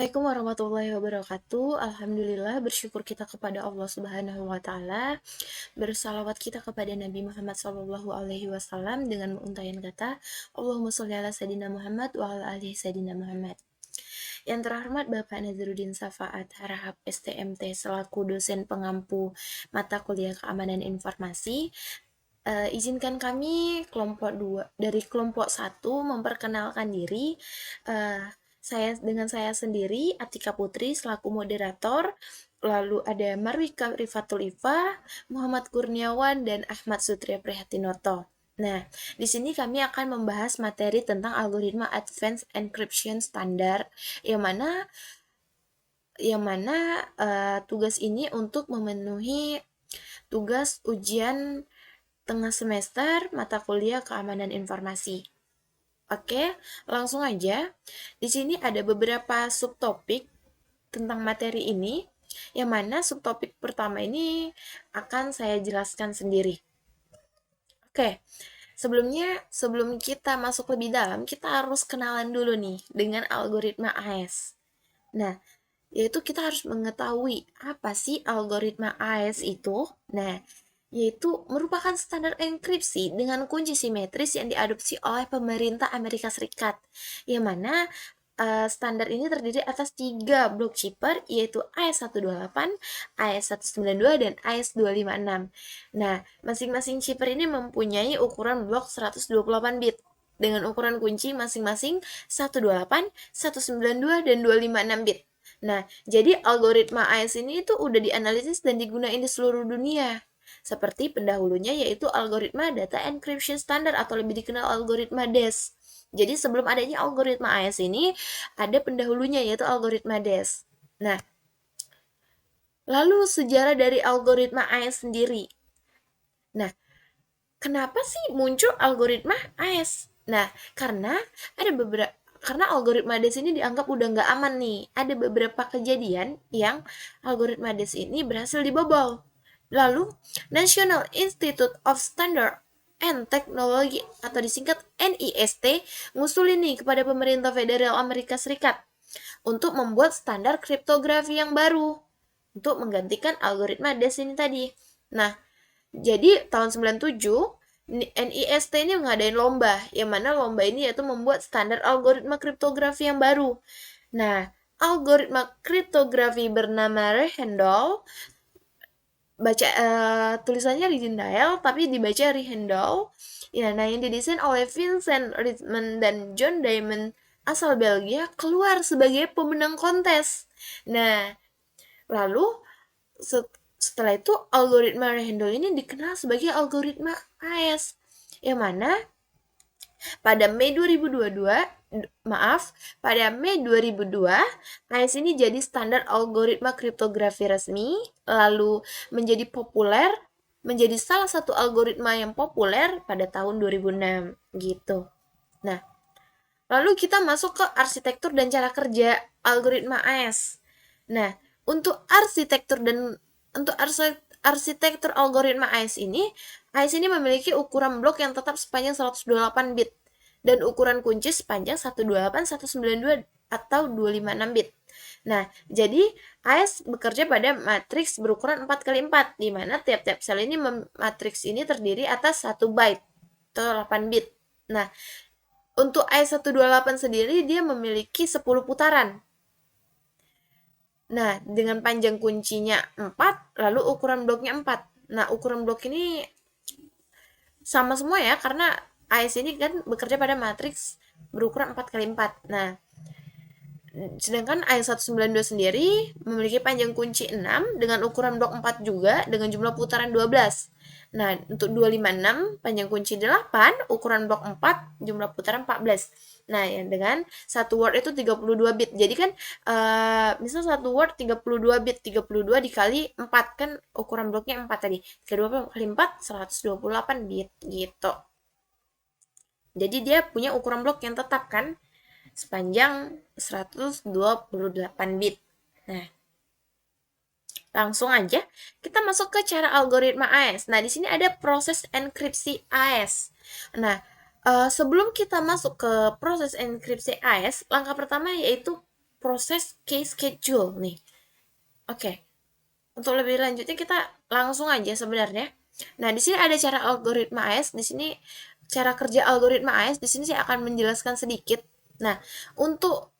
Assalamualaikum warahmatullahi wabarakatuh. Alhamdulillah, bersyukur kita kepada Allah Subhanahu wa taala. Bersalawat kita kepada Nabi Muhammad sallallahu alaihi wasallam dengan untayan kata Allahumma sholli ala sayidina Muhammad wa ala alihi sayidina Muhammad. Yang terhormat Bapak Nazarudin Safaat Harahap STMT selaku dosen pengampu mata kuliah Keamanan Informasi. Izinkan kami kelompok 2 dari kelompok 1 memperkenalkan diri. Saya sendiri Atika Putri selaku moderator, lalu ada Marwika Rifatul Ifa, Muhammad Kurniawan, dan Ahmad Sutria Prihatinoto. Nah, di sini kami akan membahas materi tentang algoritma Advanced Encryption Standard, yang mana tugas ini untuk memenuhi tugas ujian tengah semester mata kuliah Keamanan Informasi. Oke, langsung aja. Di sini ada beberapa subtopik tentang materi ini, yang mana subtopik pertama ini akan saya jelaskan sendiri. Oke, sebelum kita masuk lebih dalam, kita harus kenalan dulu nih dengan algoritma AES. Nah, yaitu kita harus mengetahui apa sih algoritma AES itu. Nah, yaitu merupakan standar enkripsi dengan kunci simetris yang diadopsi oleh pemerintah Amerika Serikat, yang mana standar ini terdiri atas 3 blok chipper, yaitu AES-128, AES-192, dan AES-256. Nah, masing-masing chipper ini mempunyai ukuran blok 128 bit, dengan ukuran kunci masing-masing 128, 192, dan 256 bit. Nah, jadi algoritma AES ini itu udah dianalisis dan digunakan di seluruh dunia. Seperti pendahulunya yaitu algoritma Data Encryption Standard atau lebih dikenal algoritma DES. Jadi sebelum adanya algoritma AES ini, ada pendahulunya yaitu algoritma DES. Nah, lalu sejarah dari algoritma AES sendiri. Nah, kenapa sih muncul algoritma AES? Nah, karena algoritma DES ini dianggap udah nggak aman nih. Ada beberapa kejadian yang algoritma DES ini berhasil dibobol. Lalu, National Institute of Standard and Technology atau disingkat NIST ngusulin nih kepada pemerintah federal Amerika Serikat untuk membuat standar kriptografi yang baru untuk menggantikan algoritma DES ini tadi. Nah, jadi tahun 97 NIST ini ngadain lomba, yang mana lomba ini yaitu membuat standar algoritma kriptografi yang baru. Nah, algoritma kriptografi bernama Rehendel, tulisannya Rehendel tapi dibaca Rehendel. Ya, nah yang didesain oleh Vincent Ridman dan John Diamond asal Belgia keluar sebagai pemenang kontes. Nah, lalu setelah itu algoritma Rehendel ini dikenal sebagai algoritma AES, yang mana pada Mei 2022, AES ini jadi standar algoritma kriptografi resmi, lalu menjadi populer, menjadi salah satu algoritma yang populer pada tahun 2006 gitu. Nah, lalu kita masuk ke arsitektur dan cara kerja algoritma AES. Nah, untuk arsitektur algoritma AES ini memiliki ukuran blok yang tetap sepanjang 128 bit dan ukuran kunci sepanjang 128, 192, atau 256 bit. Nah, jadi AES bekerja pada matriks berukuran 4x4, di mana tiap-tiap sel ini matriks ini terdiri atas 1 byte atau 8 bit. Nah, untuk AES-128 sendiri dia memiliki 10 putaran. Nah, dengan panjang kuncinya 4, lalu ukuran bloknya 4. Nah, ukuran blok ini sama semua ya, karena AES ini kan bekerja pada matriks berukuran 4x4. Nah, sedangkan AES-192 sendiri memiliki panjang kunci 6 dengan ukuran blok 4 juga dengan jumlah putaran 12. Nah, untuk 256 panjang kunci 8, ukuran blok 4, jumlah putaran 14. Nah, ya dengan satu word itu 32 bit. Jadi kan misal satu word 32 bit, 32 dikali 4 kan ukuran bloknya 4 tadi. 32 kali 4 128 bit gitu. Jadi dia punya ukuran blok yang tetap kan sepanjang 128 bit. Nah, langsung aja kita masuk ke cara algoritma AES. Nah, di sini ada proses enkripsi AES. Nah, sebelum kita masuk ke proses enkripsi AES, langkah pertama yaitu proses case schedule nih. Oke. Untuk lebih lanjutnya kita langsung aja sebenarnya. Nah, di sini ada cara algoritma AES, di sini cara kerja algoritma AES, di sini saya akan menjelaskan sedikit. Nah, untuk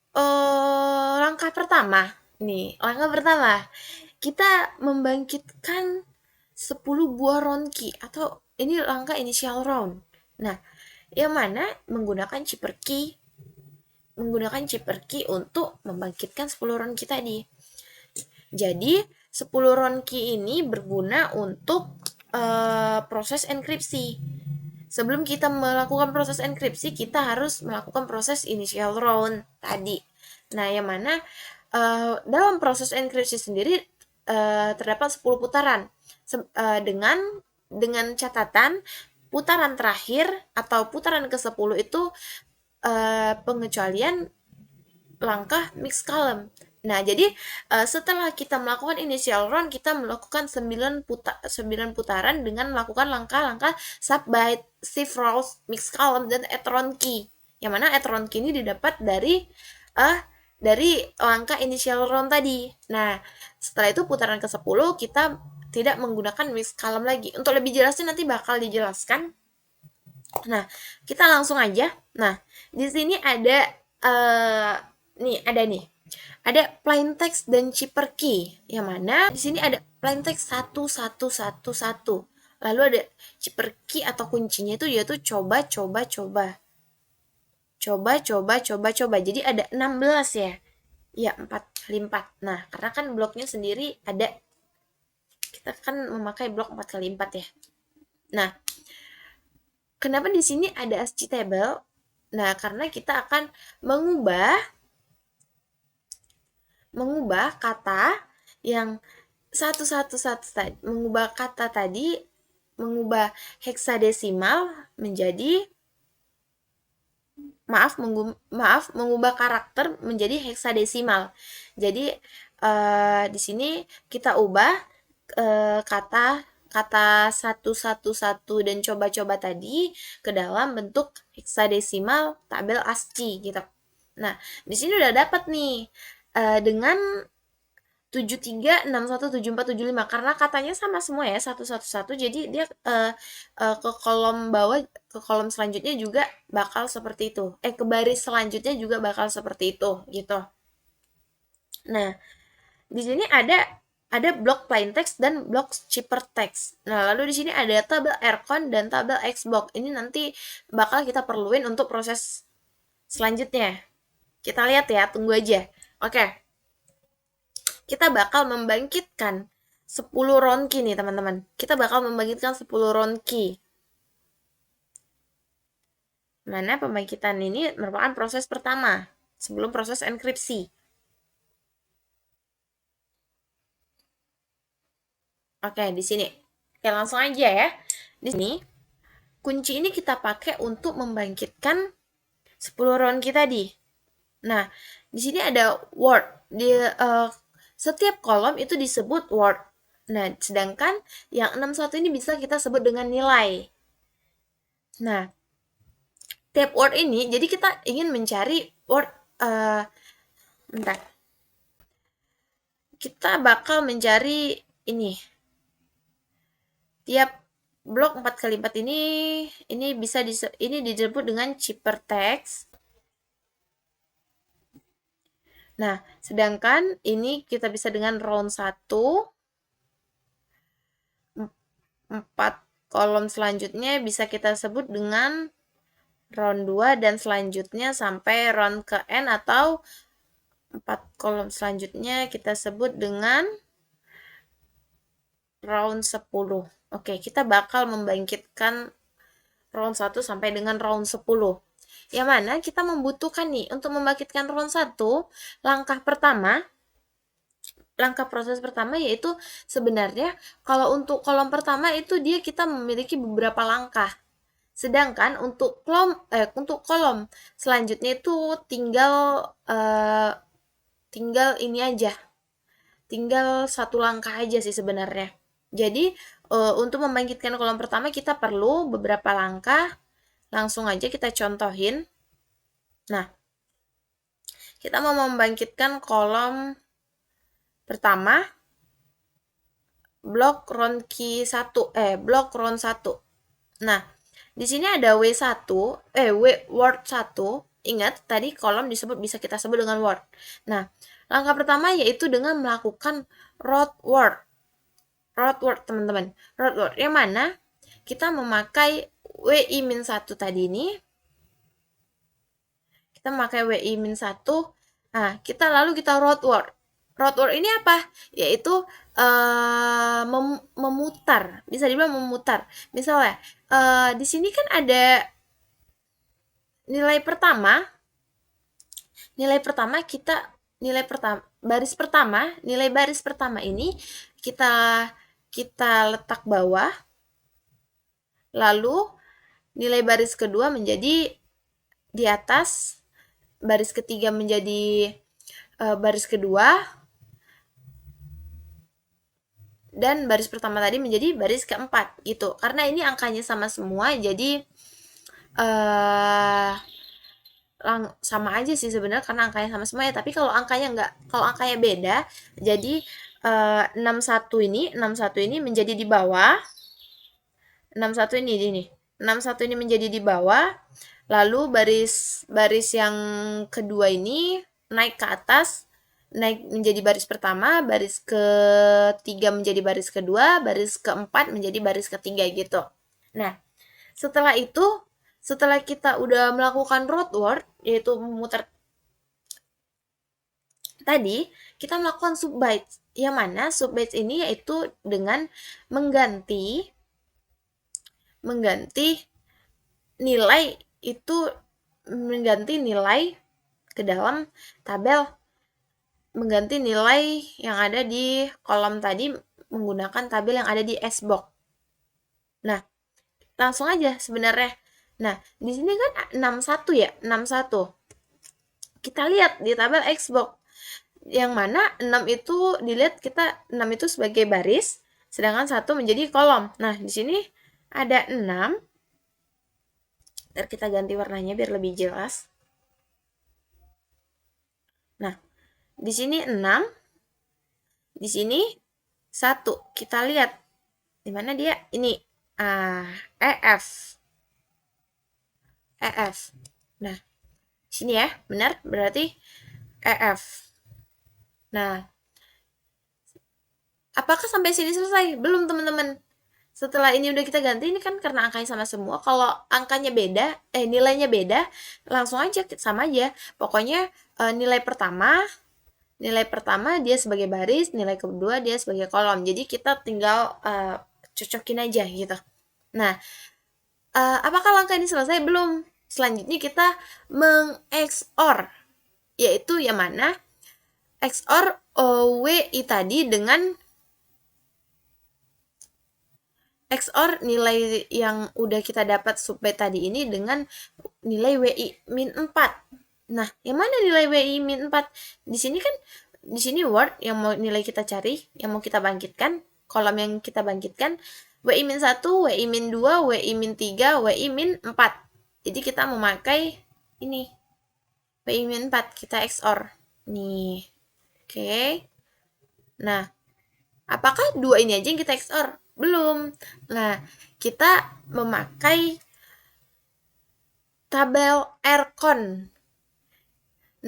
langkah pertama, kita membangkitkan 10 buah round key atau ini langkah initial round. Nah, yang mana menggunakan chipper key untuk membangkitkan 10 round key tadi. Jadi, 10 round key ini berguna untuk proses enkripsi. Sebelum kita melakukan proses enkripsi, kita harus melakukan proses initial round tadi. Nah, yang mana dalam proses enkripsi sendiri terdapat 10 putaran dengan catatan putaran terakhir atau putaran ke-10 itu pengecualian langkah mix column. Nah, jadi setelah kita melakukan initial round, kita melakukan 9 putaran dengan melakukan langkah-langkah subbyte, shift rows, mix column, dan add round key. Yang mana add round key ini didapat dari langkah initial round tadi. Nah, setelah itu putaran ke-10 kita tidak menggunakan mix column lagi. Untuk lebih jelasnya nanti bakal dijelaskan. Nah, kita langsung aja. Nah, di sini ada ada plain text dan chipper key. Yang mana di sini ada plain text 1111. Lalu ada chipper key atau kuncinya itu yaitu coba. Jadi ada 16 ya. Ya, 4x4. Nah, karena kan bloknya sendiri ada, kita kan memakai blok 4x4 ya. Nah, kenapa di sini ada ASCII table? Nah, karena kita akan mengubah kata yang 111 tadi, mengubah heksadesimal menjadi mengubah karakter menjadi heksadesimal. Jadi di sini kita ubah kata 111 dan coba tadi ke dalam bentuk heksadesimal tabel ASCII gitu. Nah, di sini udah dapat nih dengan 73617475 karena katanya sama semua ya 111, jadi dia ke kolom bawah, ke kolom selanjutnya juga bakal seperti itu, ke baris selanjutnya juga bakal seperti itu gitu. Nah, di sini ada blok plain text dan blok chipper text. Nah, lalu di sini ada tabel rcon dan tabel xbox. Ini nanti bakal kita perluin untuk proses selanjutnya. Kita lihat ya, tunggu aja. Oke. Kita bakal membangkitkan 10 round key nih, teman-teman. Kita bakal membangkitkan 10 round key. Mana pembangkitan ini merupakan proses pertama sebelum proses enkripsi. Oke, di sini. Oke, langsung aja ya. Di sini, kunci ini kita pakai untuk membangkitkan 10 round key tadi. Nah, di sini ada word. Setiap kolom itu disebut word. Nah, sedangkan yang 61 ini bisa kita sebut dengan nilai. Nah, tiap word ini, jadi kita ingin mencari word, bentar. Kita bakal mencari ini. Tiap blok 4x4 ini bisa disebut dengan chipper text. Nah, sedangkan ini kita bisa dengan round 1. 4 kolom selanjutnya bisa kita sebut dengan round 2 dan selanjutnya sampai round ke N, atau 4 kolom selanjutnya kita sebut dengan round 10. Oke, kita bakal membangkitkan round 1 sampai dengan round 10. Yang mana kita membutuhkan nih untuk membangkitkan round 1, langkah proses pertama yaitu sebenarnya kalau untuk kolom pertama itu kita memiliki beberapa langkah. Sedangkan untuk kolom selanjutnya itu tinggal ini aja. Tinggal satu langkah aja sih sebenarnya. Jadi untuk membangkitkan kolom pertama kita perlu beberapa langkah. Langsung aja kita contohin. Nah, Kita mau membangkitkan kolom pertama, blok round key 1, blok round 1. Nah, di sini ada word 1. Ingat, tadi kolom bisa kita sebut dengan word. Nah, langkah pertama yaitu dengan melakukan root word. Root word, teman-teman. Root word yang mana kita memakai WI-1 tadi ini. Kita memakai WI-1. Nah, lalu kita root word. Root word ini apa? Yaitu memutar. Bisa dibilang memutar. Misalnya, di sini kan ada nilai pertama nilai baris pertama ini kita letak bawah, lalu nilai baris kedua menjadi di atas, baris ketiga menjadi baris kedua, dan baris pertama tadi menjadi baris keempat gitu. Karena ini angkanya sama semua, jadi sama aja sih sebenarnya karena angkanya sama semua ya. Tapi kalau angkanya beda, jadi 61 ini menjadi di bawah. 61 ini menjadi di bawah. Lalu baris yang kedua ini naik ke atas, naik menjadi baris pertama, baris ketiga menjadi baris kedua, baris keempat menjadi baris ketiga gitu. Nah, setelah kita udah melakukan root word, yaitu memutar tadi, kita melakukan subbytes. Yang mana subbytes ini yaitu dengan mengganti nilai ke dalam tabel, mengganti nilai yang ada di kolom tadi menggunakan tabel yang ada di Xbox. Nah, langsung aja sebenarnya. Nah, di sini kan 61 ya, 61. Kita lihat di tabel Xbox yang mana 6 itu dilihat 6 itu sebagai baris, sedangkan 1 menjadi kolom. Nah, di sini ada 6. Ntar kita ganti warnanya biar lebih jelas. Nah, di sini 6, di sini 1. Kita lihat di mana dia? Ini EF. Nah, sini ya, benar? Berarti EF. Nah, apakah sampai sini selesai? Belum, teman-teman. Setelah ini udah kita ganti, ini kan karena angkanya sama semua. Kalau angkanya beda, nilainya beda, langsung aja sama aja. Pokoknya nilai pertama dia sebagai baris, nilai kedua dia sebagai kolom. Jadi kita tinggal cocokin aja gitu. Nah, apakah langkah ini selesai? Belum. Selanjutnya kita meng-XOR, yaitu yang mana XOR WI tadi dengan XOR nilai yang udah kita dapat subbyte tadi ini dengan nilai WI-4. Nah, yang mana nilai WI-4? Di sini word yang mau nilai kita cari, yang mau kita bangkitkan, kolom yang kita bangkitkan, WI-1, WI-2, WI-3, WI-4. Jadi kita memakai ini, WI-4, kita XOR. Nih, oke. Nah, apakah dua ini aja yang kita XOR? Belum. Nah, kita memakai tabel Rcon.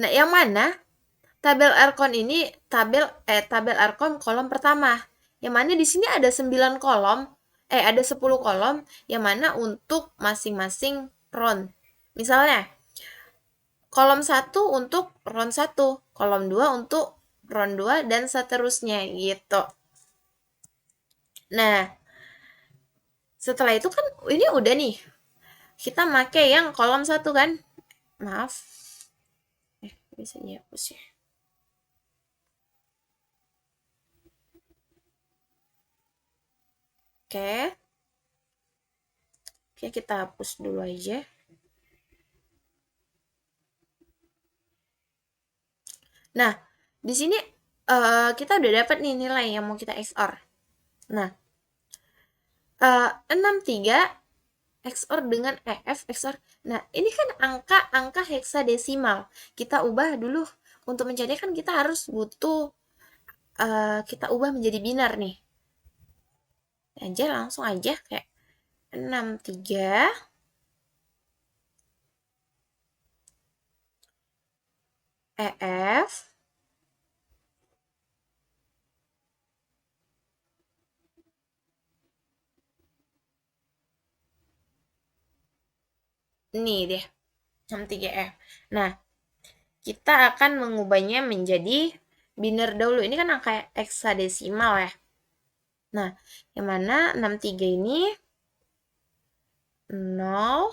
Nah, yang mana tabel Rcon ini tabel Rcon kolom pertama. Yang mana di sini ada 9 kolom, ada 10 kolom yang mana untuk masing-masing round. Misalnya, kolom 1 untuk round 1, kolom 2 untuk round 2 dan seterusnya gitu. Nah, setelah itu kan ini udah nih. Kita pakai yang kolom 1 kan? Maaf. Bisa dihapus ya. Oke. Oke, kita hapus dulu aja. Nah, di sini kita udah dapat nih nilai yang mau kita XOR. Nah, 63 XOR dengan EF XOR. Nah, ini kan angka heksadesimal. Kita ubah dulu untuk mencari kan kita harus butuh kita ubah menjadi binar nih. Aja langsung aja kayak 63 EF nih deh 63F. Nah, kita akan mengubahnya menjadi binar dahulu. Ini kan angka heksadesimal ya. Nah, yang mana 63 ini 0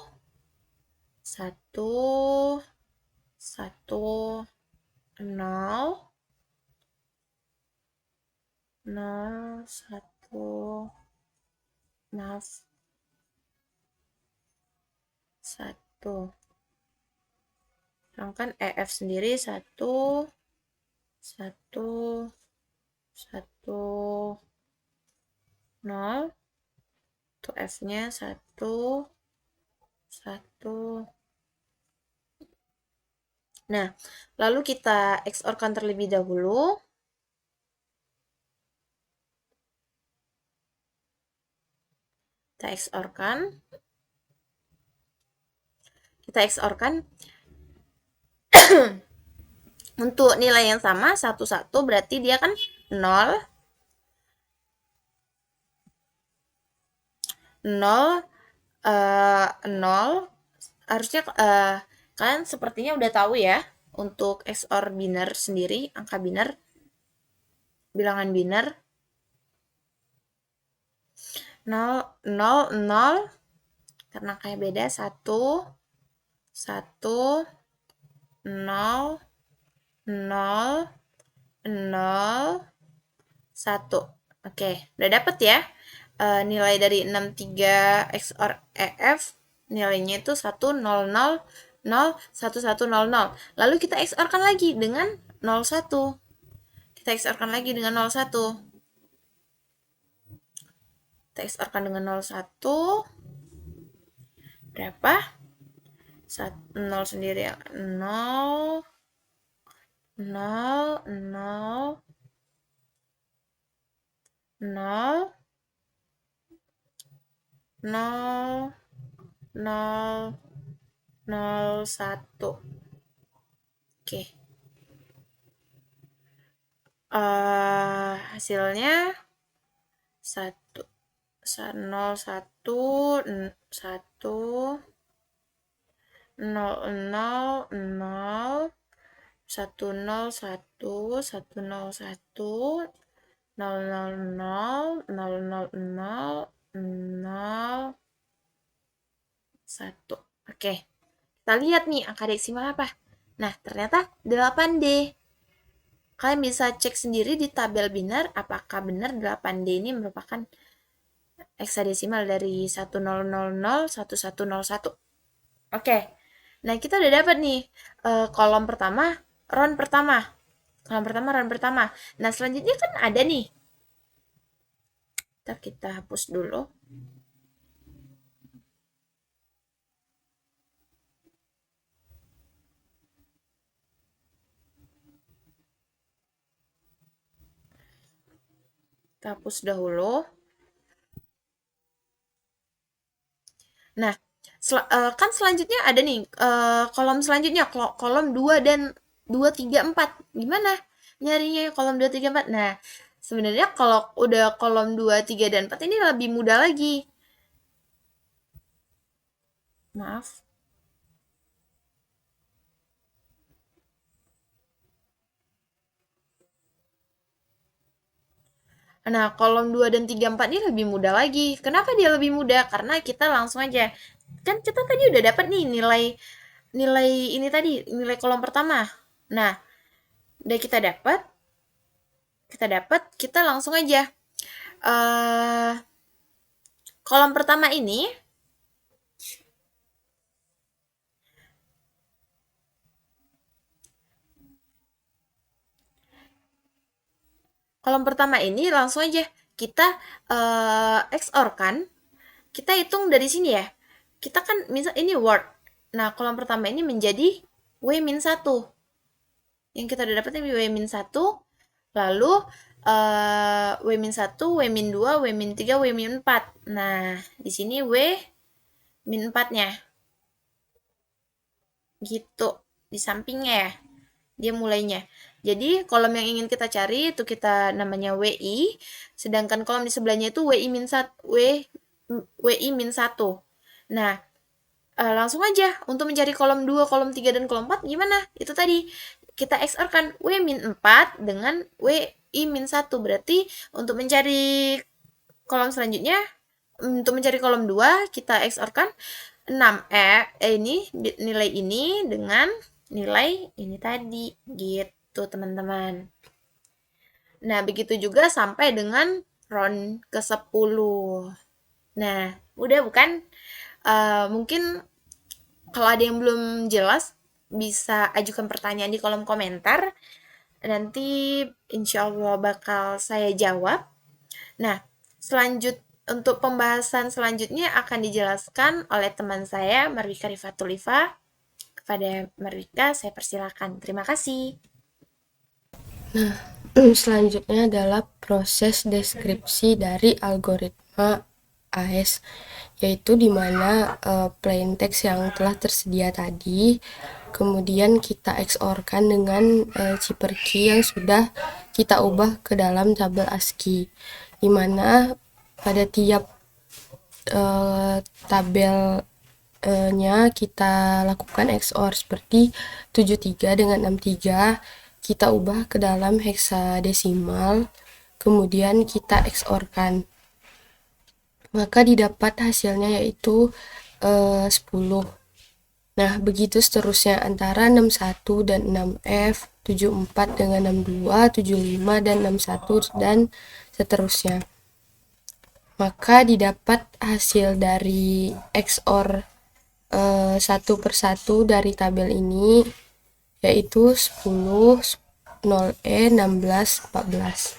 1 1 0 0 1 maaf 1. Sedangkan EF sendiri 1 1 1 0. Tuh F-nya 1 1. Nah, lalu kita XOR-kan terlebih dahulu. Kita XOR-kan. Kita XOR-kan untuk nilai yang sama 1 1 berarti dia kan 0 0 0 harusnya kalian sepertinya udah tahu ya untuk XOR binar sendiri, angka binar, bilangan binar 0 0 0 karena kayak beda 1 1 0 0 0 1. Oke, udah dapet ya nilai dari 63 XOR EF, nilainya itu 1 0 0 0 1 1 0 0. Lalu kita XOR-kan lagi dengan 0 1. Kita XOR-kan lagi dengan 0 1. Kita XOR-kan dengan 0 1. Berapa? 0 sendiri ya. 0 0 0 0 0 0 0 1. Oke. Hasilnya 1 0 1 1 0 0 0 1 0 1 1 0 1 0 0 0 0 0 0 0 1. Oke. Kita lihat nih angka deksimal apa. Nah, ternyata 8D. Kalian bisa cek sendiri di tabel binar apakah benar 8D ini merupakan heksadesimal dari 1000 1101. Oke. Nah, kita udah dapat nih kolom pertama, round pertama. Kolom pertama, round pertama. Nah, selanjutnya kan ada nih. Ntar kita hapus dulu. Kita hapus dahulu. Nah, kan selanjutnya ada nih kolom selanjutnya, kolom 2 dan 2 3 4. Gimana nyarinya kolom 2 3 4? Nah, sebenarnya kalau udah kolom 2 3 dan 4 ini lebih mudah lagi. Maaf. Nah, kolom 2 dan 3 4 ini lebih mudah lagi. Kenapa dia lebih mudah? Karena kita langsung aja. Kan kita tadi udah dapat nih nilai nilai ini tadi, nilai kolom pertama. Nah, udah kita langsung aja kolom pertama ini langsung aja kita XOR kan. Kita hitung dari sini ya. Kita kan misal ini word. Nah, kolom pertama ini menjadi W-1. Yang kita udah dapat ini W-1, lalu W-1, W-2, W-3, W-4. Nah, di sini W-4-nya. Gitu, di sampingnya ya, dia mulainya. Jadi kolom yang ingin kita cari itu kita namanya WI, sedangkan kolom di sebelahnya itu WI-1. Nah, langsung aja untuk mencari kolom 2, kolom 3, dan kolom 4 gimana? Itu tadi kita XOR kan W-4 dengan WI-1. Berarti untuk mencari kolom selanjutnya, untuk mencari kolom 2 kita XOR kan 6 ini nilai ini dengan nilai ini tadi gitu teman-teman. Nah, begitu juga sampai dengan round ke-10. Nah, udah bukan? Mungkin kalau ada yang belum jelas bisa ajukan pertanyaan di kolom komentar. Nanti insya Allah bakal saya jawab. Nah, untuk pembahasan selanjutnya akan dijelaskan oleh teman saya, Marwika Rifatulifa. Kepada Marwika, saya persilakan. Terima kasih. Nah, selanjutnya adalah proses deskripsi dari algoritma AES, yaitu di mana plain text yang telah tersedia tadi kemudian kita XOR-kan dengan chipper key yang sudah kita ubah ke dalam tabel ASCII, di mana pada tiap tabelnya kita lakukan XOR seperti 73 dengan 63 kita ubah ke dalam heksadesimal, kemudian kita XOR-kan. Maka didapat hasilnya yaitu 10. Nah, begitu seterusnya antara 61 dan 6F, 74 dengan 62, 75 dan 61 dan seterusnya. Maka didapat hasil dari XOR satu persatu dari tabel ini yaitu 10, 0E, 16, 14.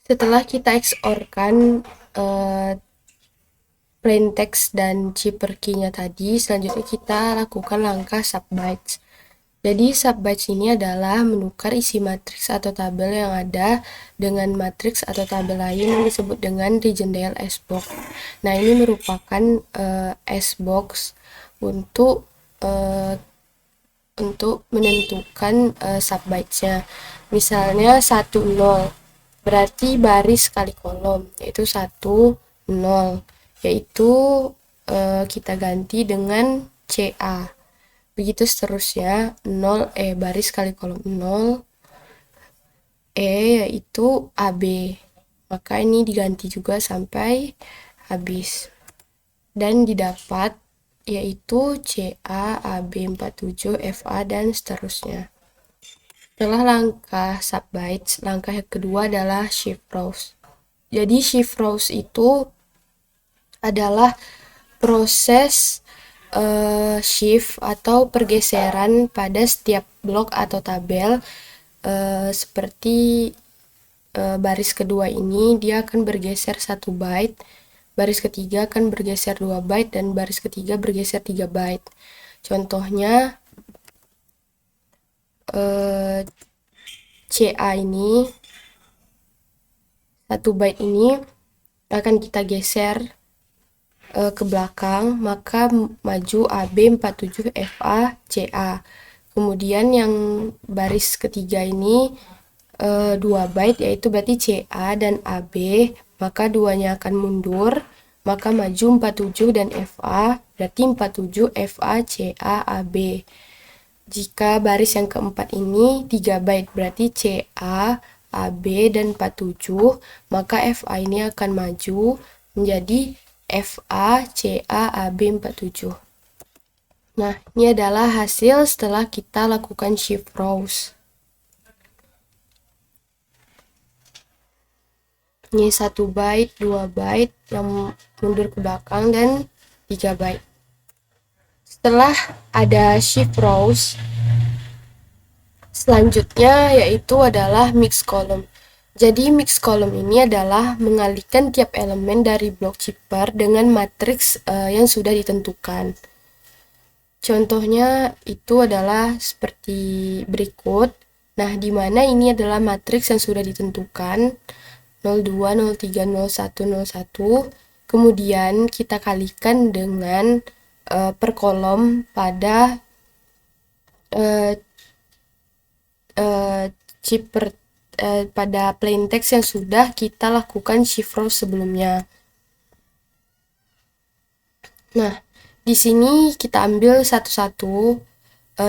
Setelah kita XOR-kan plain text dan chipper key-nya tadi, selanjutnya kita lakukan langkah subbytes. Jadi subbytes ini adalah menukar isi matriks atau tabel yang ada dengan matriks atau tabel lain yang disebut dengan Rigendale S-box. Nah, ini merupakan S-box untuk menentukan subbytes-nya. Misalnya 1, 0, berarti baris kali kolom, yaitu 1, 0, yaitu kita ganti dengan CA. Begitu seterusnya, 0E baris kali kolom 0, E yaitu AB. Maka ini diganti juga sampai habis. Dan didapat yaitu CA, AB 47, FA, dan seterusnya. Setelah langkah subbytes, langkah yang kedua adalah shift rows. Jadi shift rows itu adalah proses shift atau pergeseran pada setiap blok atau tabel seperti baris kedua ini dia akan bergeser 1 byte, baris ketiga akan bergeser 2 byte, dan baris ketiga bergeser 3 byte. Contohnya CA ini 1 byte ini akan kita geser ke belakang, maka maju AB 47 FA CA. Kemudian yang baris ketiga ini 2 byte, yaitu berarti CA dan AB, maka duanya akan mundur, maka maju 47 dan FA, berarti 47 FA CA AB. Jika baris yang keempat ini 3 byte, berarti CA, AB, dan 47, maka FA ini akan maju menjadi FA, CA, AB 47. Nah, ini adalah hasil setelah kita lakukan shift rows. Ini 1 byte, 2 byte yang mundur ke belakang, dan 3 byte. Setelah ada shift rows, selanjutnya yaitu adalah mix column. Jadi mix column ini adalah mengalihkan tiap elemen dari blok chipper dengan matriks yang sudah ditentukan. Contohnya itu adalah seperti berikut. Nah, di mana ini adalah matriks yang sudah ditentukan 02, 03, 01, 01. Kemudian kita kalikan dengan per kolom pada eh, eh, chipper pada plain text yang sudah kita lakukan shift row sebelumnya. Nah, di sini kita ambil satu-satu 02,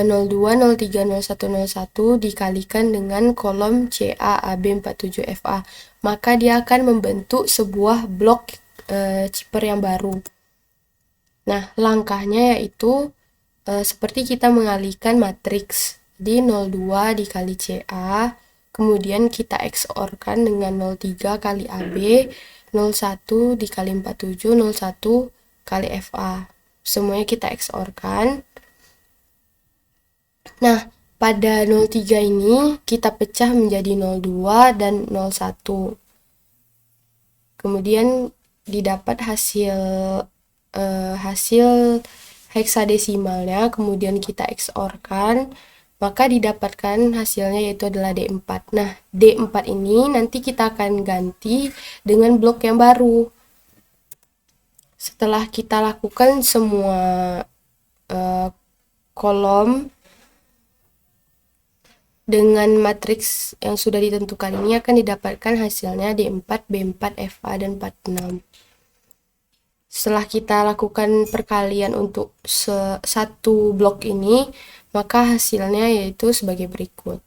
03, 01, 01 dikalikan dengan kolom CA AB 47 FA. Maka dia akan membentuk sebuah blok chipper yang baru. Nah, langkahnya yaitu seperti kita mengalihkan matriks. Jadi 02 dikali CA, kemudian kita XOR-kan dengan 03 kali AB, 01 dikali 47, 01 kali FA. Semuanya kita XOR-kan. Nah, pada 03 ini kita pecah menjadi 02 dan 01. Kemudian didapat hasil heksadesimalnya, kemudian kita XOR-kan, maka didapatkan hasilnya yaitu adalah D4. Nah, D4 ini nanti kita akan ganti dengan blok yang baru. Setelah kita lakukan semua kolom dengan matriks yang sudah ditentukan ini akan didapatkan hasilnya D4, B4, FA, dan 46. Setelah kita lakukan perkalian untuk satu blok ini, maka hasilnya yaitu sebagai berikut.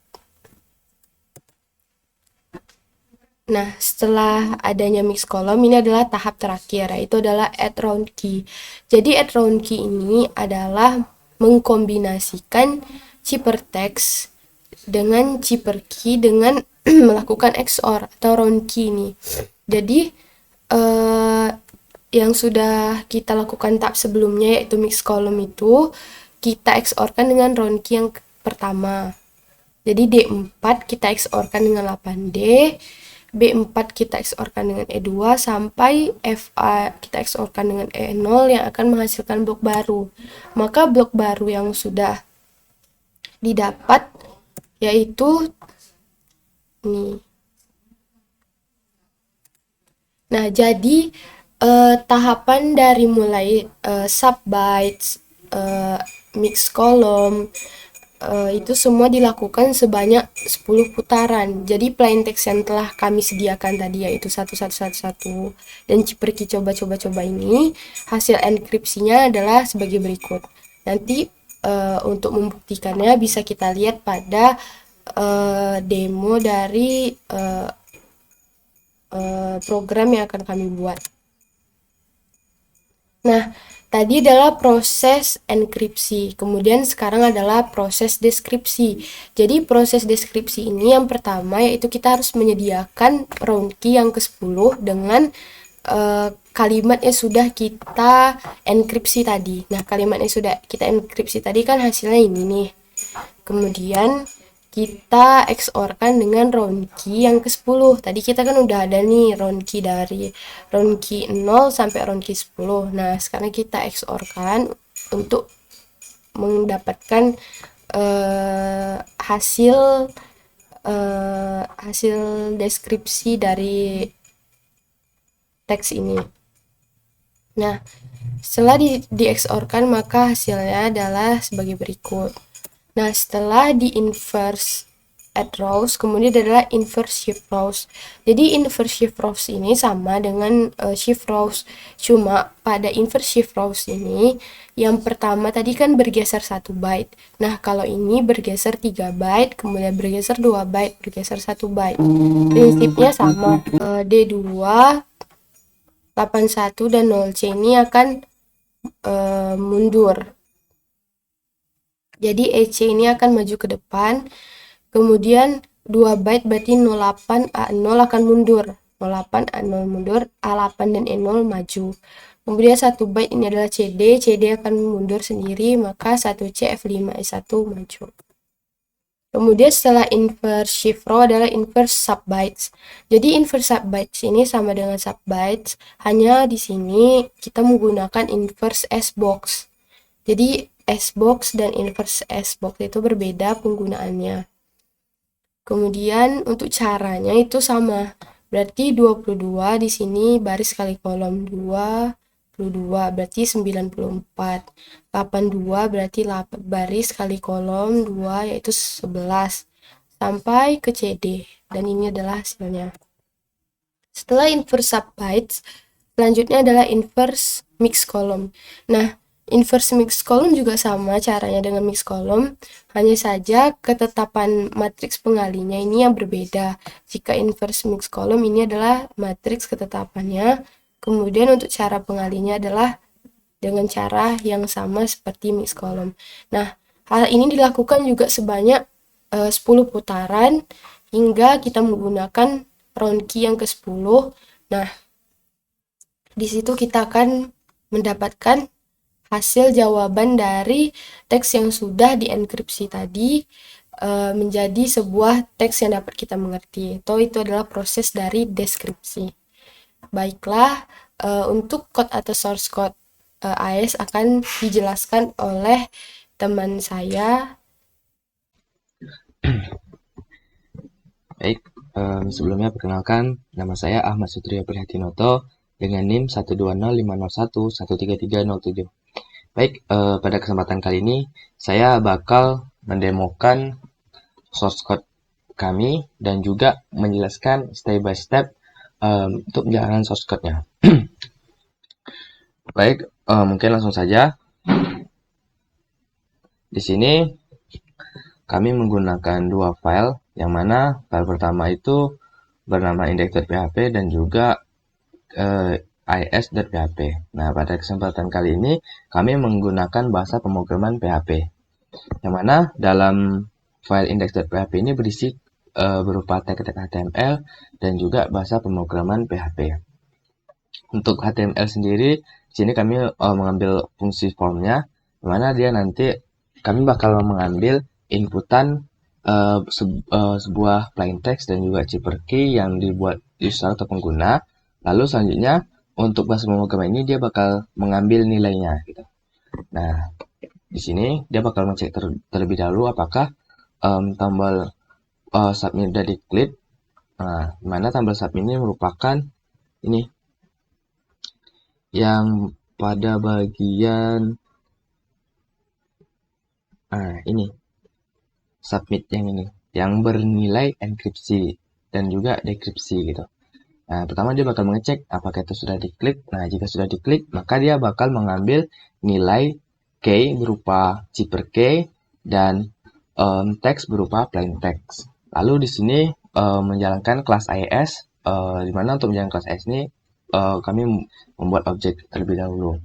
Nah, setelah adanya mix column, ini adalah tahap terakhir, yaitu adalah add round key. Jadi add round key ini adalah mengkombinasikan chipper text dengan chipper key dengan melakukan XOR atau round key ini. Jadi yang sudah kita lakukan tahap sebelumnya yaitu mix column itu kita XOR-kan dengan round key yang pertama. Jadi D4 kita XOR-kan dengan 8D, B4 kita XOR-kan dengan E2 sampai FA kita XOR-kan dengan E0 yang akan menghasilkan blok baru. Maka blok baru yang sudah didapat yaitu ini. Nah, jadi tahapan dari mulai subbytes, mix column, itu semua dilakukan sebanyak 10 putaran. Jadi plain text yang telah kami sediakan tadi yaitu 1111 dan chipper key coba ini hasil enkripsinya adalah sebagai berikut. Nanti untuk membuktikannya bisa kita lihat pada demo dari program yang akan kami buat. Nah, tadi adalah proses enkripsi, kemudian sekarang adalah proses deskripsi. Jadi proses deskripsi ini yang pertama yaitu kita harus menyediakan round key yang ke-10 dengan kalimat yang sudah kita enkripsi tadi. Nah, kalimat yang sudah kita enkripsi tadi kan hasilnya ini nih. Kemudian kita XOR-kan dengan round key yang ke-10. Tadi kita kan udah ada nih round key dari round key 0 sampai round key 10. Nah, sekarang kita XOR-kan untuk mendapatkan hasil deskripsi dari teks ini. Nah, setelah di XOR-kan maka hasilnya adalah sebagai berikut. Nah, setelah di inverse add rows, kemudian adalah inverse shift rows. Jadi inverse shift rows ini sama dengan shift rows. Cuma pada inverse shift rows ini, yang pertama tadi kan bergeser 1 byte. Nah, kalau ini bergeser 3 byte, kemudian bergeser 2 byte, bergeser 1 byte. Prinsipnya sama. D2, 81, dan 0C ini akan mundur. Jadi EC ini akan maju ke depan, kemudian 2 byte berarti 08 A0 akan mundur, 08 A0 mundur, A8 dan E0 maju. Kemudian 1 byte ini adalah CD akan mundur sendiri, maka 1C F5 E1 maju. Kemudian setelah inverse shift row adalah inverse subbytes. Jadi inverse subbytes ini sama dengan subbytes, hanya di sini kita menggunakan inverse S box. Jadi S-box dan inverse S-box itu berbeda penggunaannya. Kemudian untuk caranya itu sama. Berarti 22 di sini baris kali kolom 22 berarti 94. 82 berarti baris kali kolom 2 yaitu 11 sampai ke CD dan ini adalah hasilnya. Setelah inverse subbytes, selanjutnya adalah inverse mix column. Nah, inverse mix column juga sama caranya dengan mix column, hanya saja ketetapan matriks pengalinya ini yang berbeda. Jika inverse mix column ini adalah matriks ketetapannya, kemudian untuk cara pengalinya adalah dengan cara yang sama seperti mix column. Nah, hal ini dilakukan juga sebanyak 10 putaran hingga kita menggunakan round key yang ke-10. Nah, di situ kita akan mendapatkan hasil jawaban dari teks yang sudah dienkripsi tadi menjadi sebuah teks yang dapat kita mengerti. Itu adalah proses dari deskripsi. Baiklah, untuk code atau source code AES akan dijelaskan oleh teman saya. Baik, sebelumnya perkenalkan, nama saya Ahmad Sutrio Prihatinoto dengan NIM 12050113337. Baik, pada kesempatan kali ini saya bakal mendemokan source code kami dan juga menjelaskan step by step untuk menjalankan source code-nya. Baik, mungkin langsung saja. Di sini kami menggunakan dua file, yang mana file pertama itu bernama index.php dan juga is.php. Nah, pada kesempatan kali ini kami menggunakan bahasa pemrograman PHP, yang mana dalam file index.php ini berisi berupa tag-tag HTML dan juga bahasa pemrograman PHP. Untuk HTML sendiri, di sini kami mengambil fungsi formnya, yang mana dia nanti kami bakal mengambil inputan sebuah plain text dan juga zipper key yang dibuat user atau pengguna. Lalu selanjutnya untuk bahasa pemrograman ini dia bakal mengambil nilainya gitu. Nah, di sini dia bakal mengecek terlebih dahulu apakah tombol submit sudah diklik. Nah, mana tombol submit ini merupakan ini yang pada bagian ini submit yang ini yang bernilai enkripsi dan juga dekripsi gitu. Nah, pertama dia bakal mengecek apakah itu sudah diklik. Nah, jika sudah diklik, maka dia bakal mengambil nilai key berupa zipper key dan teks berupa plain text. Lalu di sini menjalankan kelas AES, di mana untuk menjalankan kelas AES ini kami membuat objek terlebih dahulu.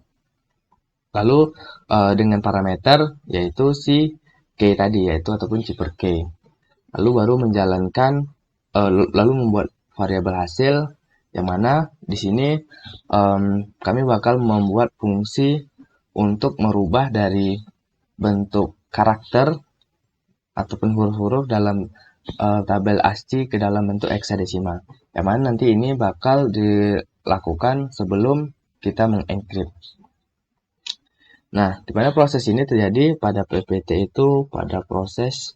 Lalu dengan parameter yaitu si key tadi, yaitu ataupun zipper key. Lalu baru menjalankan lalu membuat variabel hasil, yang mana di sini kami bakal membuat fungsi untuk merubah dari bentuk karakter ataupun huruf-huruf dalam tabel ASCII ke dalam bentuk heksadesimal. Yang mana nanti ini bakal dilakukan sebelum kita mengencrypt. Nah, di mana proses ini terjadi pada PPT itu pada proses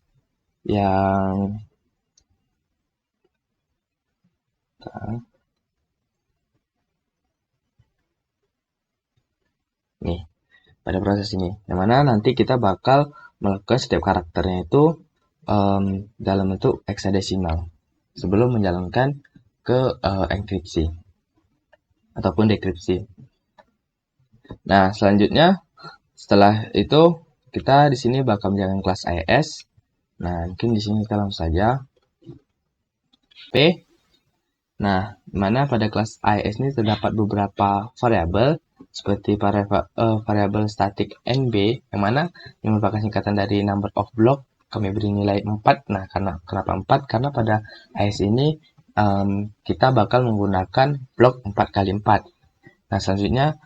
yang nih, pada proses ini, yang mana nanti kita bakal melakukan setiap karakternya itu dalam bentuk heksadesimal sebelum menjalankan ke enkripsi ataupun dekripsi. Nah, selanjutnya setelah itu kita di sini bakal menjalankan kelas AES. Nah, mungkin di sini kita langsung saja P. Nah, mana pada kelas AES ini terdapat beberapa variabel seperti variabel static NB, yang mana yang merupakan singkatan dari number of block. Kami beri nilai 4. Nah, kenapa 4? Karena pada AES ini kita bakal menggunakan blok 4x4. Nah, selanjutnya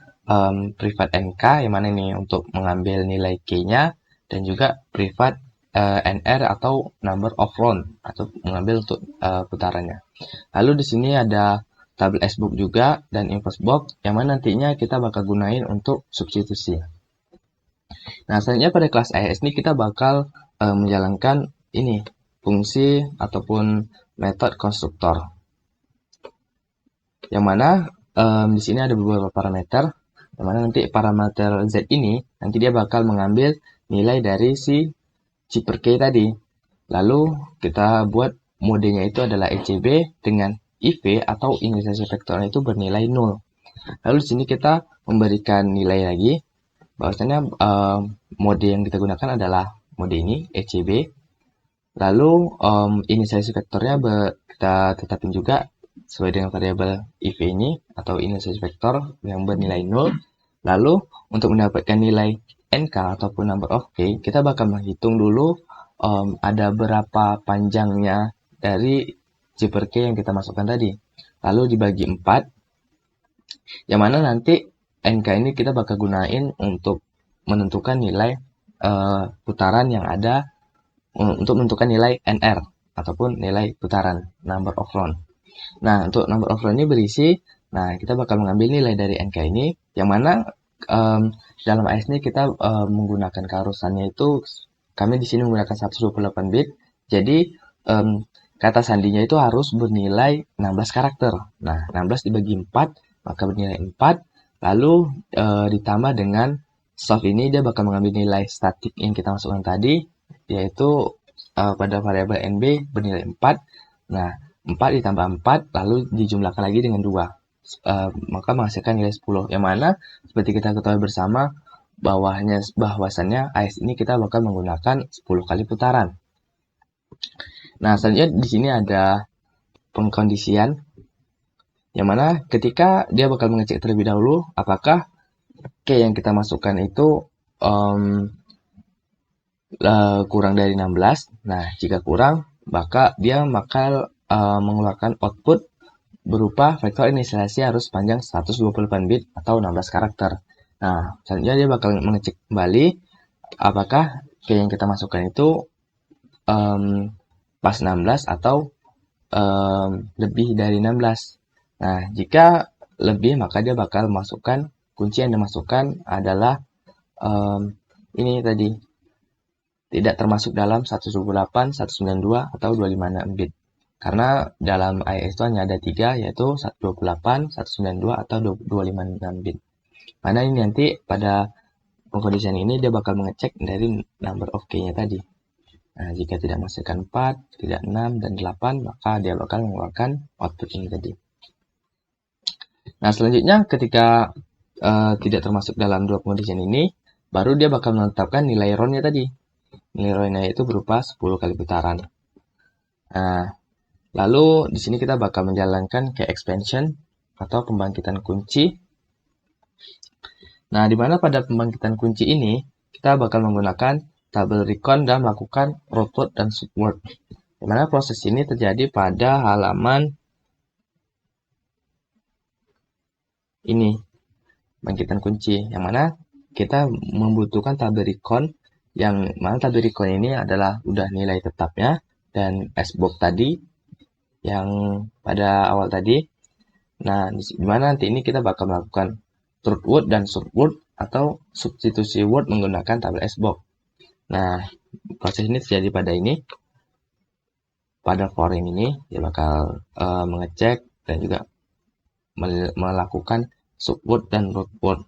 private NK, yang mana ini untuk mengambil nilai key-nya, dan juga private NR atau number of round atau mengambil untuk putarannya. Lalu di sini ada tabel S-box juga dan inverse box, yang mana nantinya kita bakal gunain untuk substitusi. Nah, selanjutnya pada kelas AES ini kita bakal menjalankan ini fungsi ataupun metode konstruktor. Yang mana di sini ada beberapa parameter. Yang mana nanti parameter Z ini nanti dia bakal mengambil nilai dari si Chipper K tadi. Lalu kita buat modenya itu adalah ECB dengan IV atau inisialisasi vektornya itu bernilai 0. Lalu di sini kita memberikan nilai lagi bahwasanya mode yang kita gunakan adalah mode ini ECB. Lalu inisialisasi vektornya kita tetapin juga sesuai dengan variabel IV ini atau inisialisasi vektor yang bernilai 0. Lalu untuk mendapatkan nilai NK ataupun number of K, kita bakal menghitung dulu ada berapa panjangnya dari Chipper K yang kita masukkan tadi. Lalu dibagi 4, yang mana nanti NK ini kita bakal gunain untuk menentukan nilai putaran yang ada, untuk menentukan nilai NR ataupun nilai putaran, number of round. Nah, untuk number of round ini berisi, nah kita bakal mengambil nilai dari NK ini, yang mana dalam AES ini kita menggunakan keharusannya itu, kami di sini menggunakan 128 bit, jadi kata sandinya itu harus bernilai 16 karakter. Nah, 16 dibagi 4, maka bernilai 4, lalu ditambah dengan soft ini, dia bakal mengambil nilai statik yang kita masukkan tadi, yaitu pada variabel NB bernilai 4. Nah, 4 ditambah 4, lalu dijumlahkan lagi dengan 2. Maka menghasilkan nilai 10. Yang mana, seperti kita ketahui bersama, bahwasannya AES ini kita bakal menggunakan 10 kali putaran. Nah, selanjutnya di sini ada pengkondisian, yang mana ketika dia bakal mengecek terlebih dahulu apakah K yang kita masukkan itu kurang dari 16. Nah, jika kurang, maka dia bakal mengeluarkan output berupa vektor inisialisasi harus panjang 128 bit atau 16 karakter. Nah, selanjutnya dia bakal mengecek kembali apakah K yang kita masukkan itu pas 16 atau lebih dari 16. Nah, jika lebih, maka dia bakal masukkan kunci yang dimasukkan adalah ini tadi, tidak termasuk dalam 128, 192, atau 256 bit. Karena dalam AES itu hanya ada 3, yaitu 128, 192, atau 256 bit. Mana ini nanti pada pengkondisian ini dia bakal mengecek dari number of K-nya tadi. Nah, jika tidak menghasilkan 4, tidak 6, dan 8, maka dia bakal mengeluarkan output ini tadi. Nah, selanjutnya ketika tidak termasuk dalam dua pengkondisian ini, baru dia bakal menetapkan nilai round-nya tadi. Nilai round-nya itu berupa 10 kali putaran. Nah, lalu di sini kita bakal menjalankan ke expansion atau pembangkitan kunci. Nah, di mana pada pembangkitan kunci ini kita bakal menggunakan tabel recon dan melakukan root dan subword. Di mana proses ini terjadi pada halaman ini, bangkitan kunci, yang mana kita membutuhkan tabel recon, yang mana tabel recon ini adalah udah nilai tetapnya dan SBOB tadi yang pada awal tadi. Nah, di mana nanti ini kita bakal melakukan truth word dan subword atau substitusi word menggunakan tabel SBOB. Nah, proses ini terjadi pada ini, pada foreign ini dia bakal mengecek dan juga melakukan subword dan root word,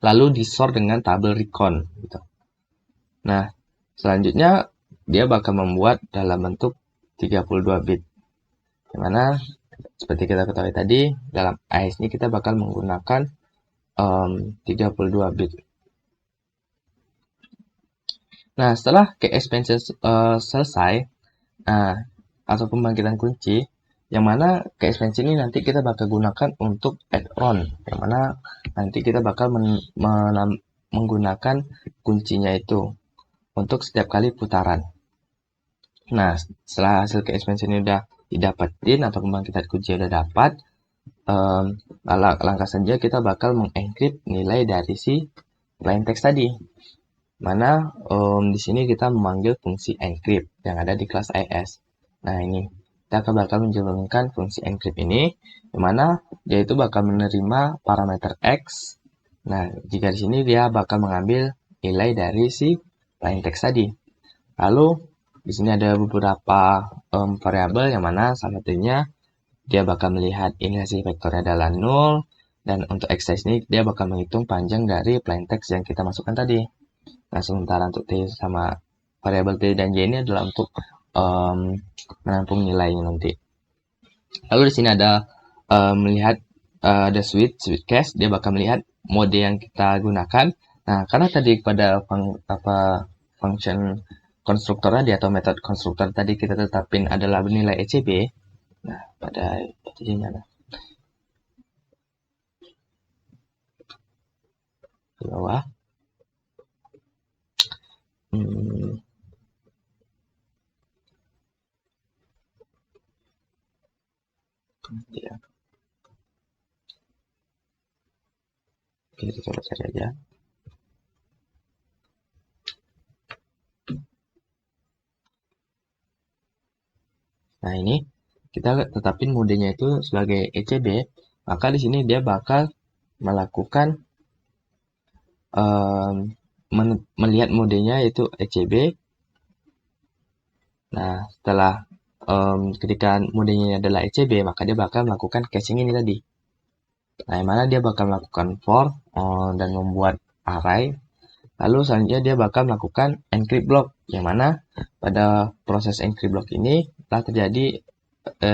lalu disort dengan tabel recon gitu. Nah, selanjutnya dia bakal membuat dalam bentuk 32 bit, dimana seperti kita ketahui tadi dalam AES ini kita bakal menggunakan 32 bit. Nah, setelah ke expansion selesai, atau pembangkitan kunci, yang mana ke expansion ini nanti kita bakal gunakan untuk add-on, yang mana nanti kita bakal menggunakan kuncinya itu untuk setiap kali putaran. Nah, setelah hasil ke expansion ini udah didapetin atau pembangkitan kunci udah dapat, langkah saja kita bakal mengencrypt nilai dari si plain text tadi. Mana di sini kita memanggil fungsi encrypt yang ada di kelas AES. Nah, ini kita bakal menjalankan fungsi encrypt ini, di mana dia itu bakal menerima parameter X. Nah, jika di sini dia bakal mengambil nilai dari si plain text tadi. Lalu di sini ada beberapa variabel yang mana salah satunya dia bakal melihat ini hasil vektornya adalah 0, dan untuk exercise ini dia bakal menghitung panjang dari plain text yang kita masukkan tadi. Nah, sementara untuk T sama variabel T dan J ini adalah untuk menampung nilainya nanti. Lalu di sini ada melihat ada switch case, dia bakal melihat mode yang kita gunakan. Nah, karena tadi pada function konstruktor tadi atau metode konstruktor tadi kita tetapin adalah bernilai ECB. Nah, pada jadinya di bawah. Ya. Oke, kita coba cari aja. Nah, ini kita tetapin modenya itu sebagai ECB, maka di sini dia bakal melakukan melihat modenya yaitu ECB. Nah, setelah ketika modenya adalah ECB, maka dia bakal melakukan caching ini tadi. Nah, yang mana dia bakal melakukan for dan membuat array. Lalu selanjutnya dia bakal melakukan encrypt block, yang mana pada proses encrypt block ini telah terjadi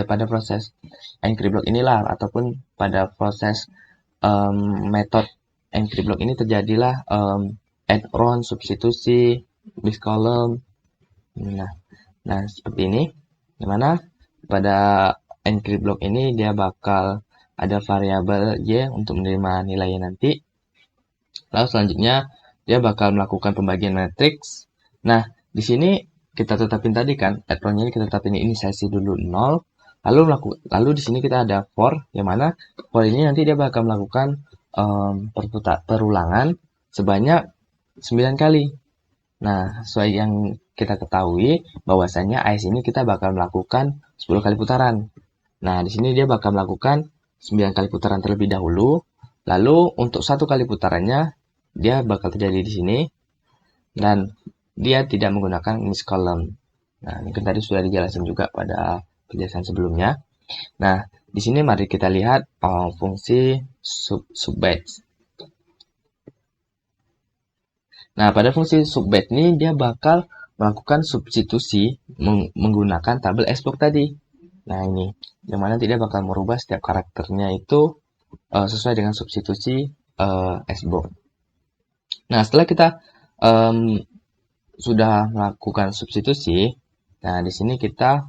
pada proses encrypt block inilah ataupun pada proses metode encrypt block ini terjadilah add run, substitusi, mix column. Nah, seperti ini, dimana pada encrypt block ini dia bakal ada variabel y untuk menerima nilainya nanti. Lalu selanjutnya dia bakal melakukan pembagian matriks. Nah, di sini kita tetapin tadi kan, add run-nya ini kita tetapin inisiasi dulu 0. Lalu di sini kita ada for, yang mana for ini nanti dia bakal melakukan perulangan sebanyak 9 kali. Nah, sesuai yang kita ketahui bahwasanya AES ini kita bakal melakukan 10 kali putaran. Nah, di sini dia bakal melakukan 9 kali putaran terlebih dahulu. Lalu untuk 1 kali putarannya dia bakal terjadi di sini dan dia tidak menggunakan mix column. Nah, mungkin tadi sudah dijelaskan juga pada penjelasan sebelumnya. Nah, di sini mari kita lihat fungsi subbatch. Nah, pada fungsi subbatch ini dia bakal melakukan substitusi menggunakan tabel sblock tadi. Nah, ini yang mana tidak bakal merubah setiap karakternya itu sesuai dengan substitusi sblock. Nah, setelah kita sudah melakukan substitusi, nah di sini kita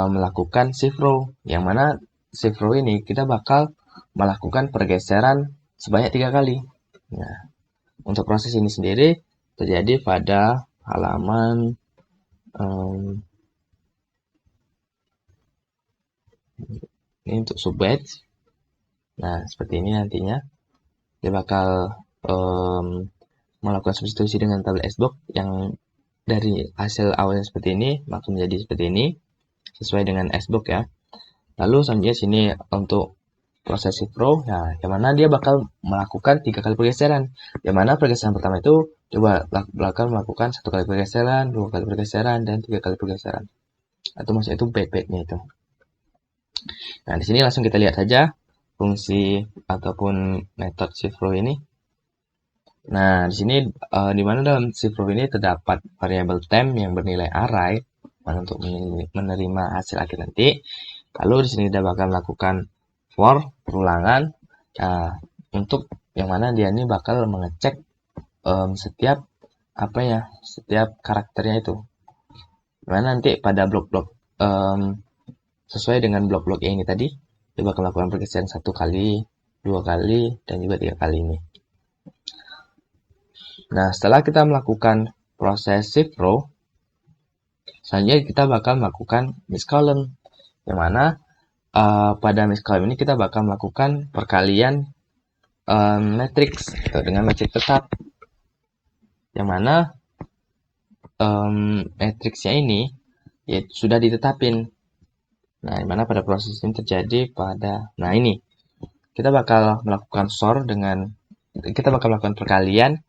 melakukan shift row, yang mana shift row ini kita bakal melakukan pergeseran sebanyak 3 kali. Nah, untuk proses ini sendiri terjadi pada halaman ini untuk subbatch. Nah, seperti ini nantinya dia bakal melakukan substitusi dengan tabel sblock yang dari hasil awalnya seperti ini langsung menjadi seperti ini sesuai dengan sblock ya. Lalu selanjutnya sini untuk proses shift row, nah yang mana dia bakal melakukan 3 kali pergeseran. Yang mana pergeseran pertama itu coba bakal melakukan 1 kali pergeseran, 2 kali pergeseran, dan 3 kali pergeseran. Atau maksudnya itu back-backnya itu. Nah, di sini langsung kita lihat saja fungsi ataupun metode shift row ini. Nah, di sini di mana dalam shift row ini terdapat variabel temp yang bernilai array untuk menerima hasil akhir nanti. Lalu di sini kita bakal melakukan for perulangan untuk yang mana dia ini bakal mengecek setiap karakternya itu. Dimana nanti pada blok-blok sesuai dengan blok-blok ini tadi dia bakal melakukan pergeseran 1 kali, 2 kali, dan juga 3 kali ini. Nah, setelah kita melakukan proses shift row, selanjutnya kita bakal melakukan mix column, yang mana pada mix column ini kita bakal melakukan perkalian matriks dengan matriks tetap, yang mana matriksnya ini ya sudah ditetapin. Nah, yang mana pada proses ini terjadi pada ini kita bakal melakukan sort kita bakal melakukan perkalian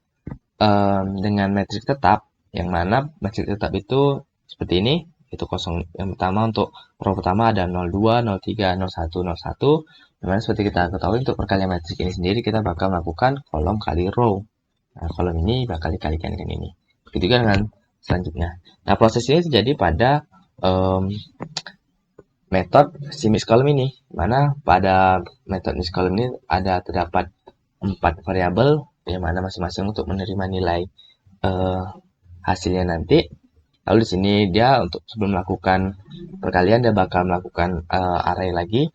dengan matriks tetap, yang mana matriks tetap itu seperti ini, itu kosong. Yang pertama untuk row pertama ada 02, 03, 01, 01. Dimana seperti kita ketahui untuk perkalian matriks ini sendiri kita bakal melakukan kolom kali row. Nah, kolom ini bakal dikalikan dengan ini. Begitu juga dengan selanjutnya. Nah, proses ini terjadi pada metode si mix column ini, mana pada metode mix column ini terdapat 4 variabel yang mana masing-masing untuk menerima nilai hasilnya nanti. Lalu di sini dia untuk sebelum melakukan perkalian dia bakal melakukan array lagi,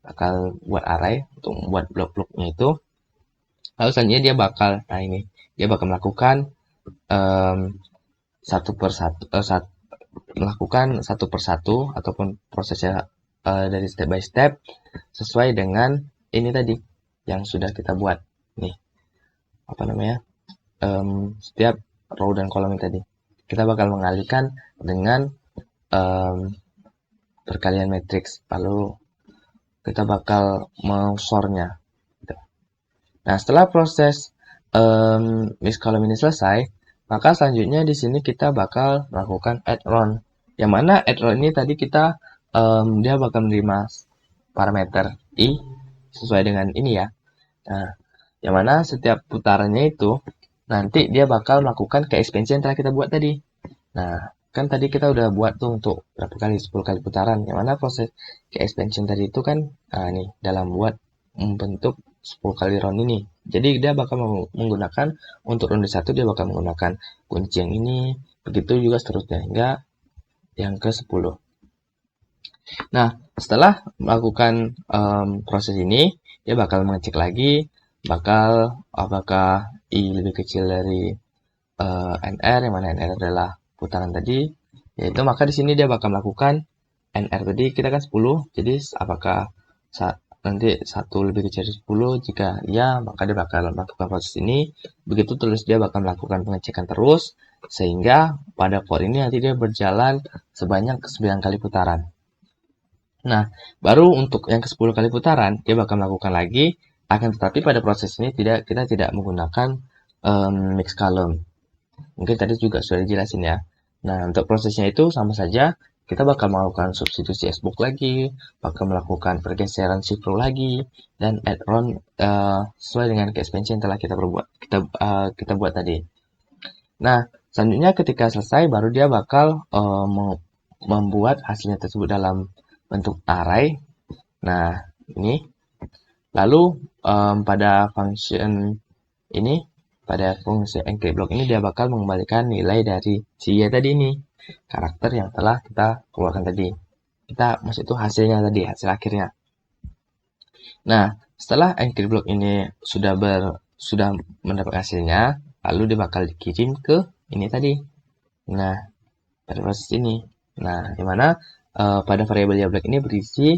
bakal buat array untuk membuat blok-bloknya itu. Lalu selanjutnya dia bakal melakukan melakukan satu persatu ataupun prosesnya dari step by step sesuai dengan ini tadi yang sudah kita buat nih, apa namanya, setiap row dan kolom ini tadi kita bakal mengalihkan dengan perkalian matriks, lalu kita bakal mensornya gitu. Nah, setelah proses mix column ini selesai, maka selanjutnya di sini kita bakal melakukan add row, yang mana add row ini tadi kita dia bakal menerima parameter i sesuai dengan ini ya. Nah, yang mana setiap putarannya itu nanti dia bakal melakukan ke expansion yang telah kita buat tadi. Nah, kan tadi kita udah buat tuh untuk berapa kali, 10 kali putaran, yang mana proses ke expansion tadi itu kan nih dalam buat membentuk 10 kali round ini. Jadi dia bakal menggunakan untuk ronde 1 dia bakal menggunakan kunci yang ini, begitu juga seterusnya hingga yang ke-10. Nah, setelah melakukan proses ini, dia bakal mengecek lagi apakah i lebih kecil dari nr, yang mana nr adalah putaran tadi, yaitu maka di sini dia bakal melakukan nr tadi kita kan 10, jadi apakah nanti 1 lebih kecil dari 10, jika ya maka dia bakal melakukan proses ini, begitu terus dia bakal melakukan pengecekan terus, sehingga pada for ini nanti dia berjalan sebanyak 9 kali putaran. Nah, baru untuk yang ke-10 kali putaran, dia bakal melakukan lagi, akan tetapi pada proses ini kita tidak menggunakan mix column. Mungkin tadi juga sudah dijelasin ya. Nah, untuk prosesnya itu sama saja, kita bakal melakukan substitusi sbox lagi, bakal melakukan pergeseran shift row lagi, dan add row sesuai dengan expansion yang telah kita buat tadi. Nah, selanjutnya ketika selesai, baru dia bakal membuat hasilnya tersebut dalam bentuk array. Nah, ini. Lalu pada function ini, pada fungsi encrypt block ini dia bakal mengembalikan nilai dari si y tadi ini, karakter yang telah kita keluarkan tadi. Maksud itu hasilnya tadi, hasil akhirnya. Nah, setelah encrypt block ini sudah mendapat hasilnya, lalu dia bakal dikirim ke ini tadi. Nah, pada proses ini. Nah, dimana pada variabel y block ini berisi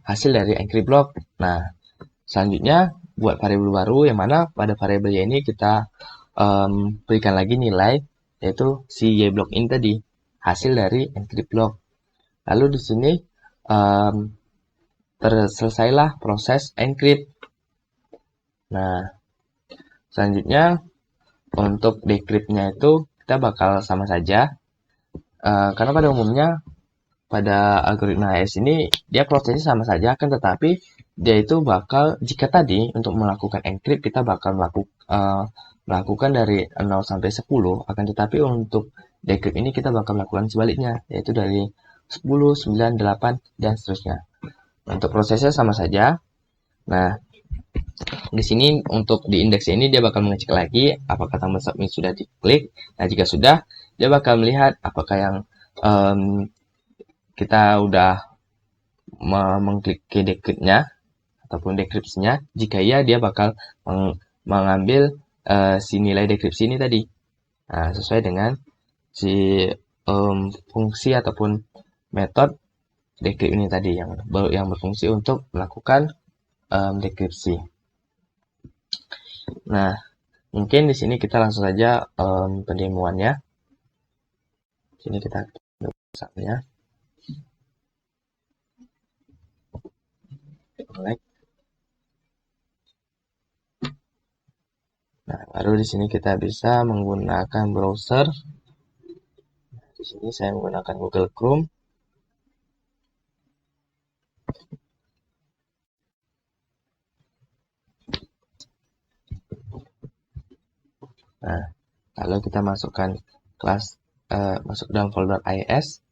hasil dari encrypt block. Nah, selanjutnya buat variabel baru yang mana pada variabel y ini kita berikan lagi nilai, yaitu si y block ini tadi, hasil dari encrypt block. Lalu di sini selesailah proses encrypt. Nah, selanjutnya untuk decrypt-nya itu kita bakal sama saja, karena pada umumnya pada algoritma AES ini dia prosesnya sama saja, kan tetapi dia itu bakal, jika tadi untuk melakukan encrypt kita bakal melakukan dari 0 sampai 10, akan tetapi untuk decrypt ini kita bakal melakukan sebaliknya, yaitu dari 10, 9, 8, dan seterusnya. Untuk prosesnya sama saja. Nah, di sini untuk di indeks ini dia bakal mengecek lagi apakah tombol submit sudah diklik. Nah, jika sudah, dia bakal melihat apakah yang kita udah mengklik ke decrypt-nya ataupun decryption-nya. Jika iya, dia bakal mengambil si nilai dekripsi ini tadi. Nah, sesuai dengan si fungsi ataupun metode decrypt ini tadi yang berfungsi untuk melakukan dekripsi. Nah, mungkin di sini kita langsung saja pendemoannya. Sini kita misalnya. Like. Nah, baru di sini kita bisa menggunakan browser. Di sini saya menggunakan Google Chrome. Nah, lalu kita masukkan masuk dalam folder IIS.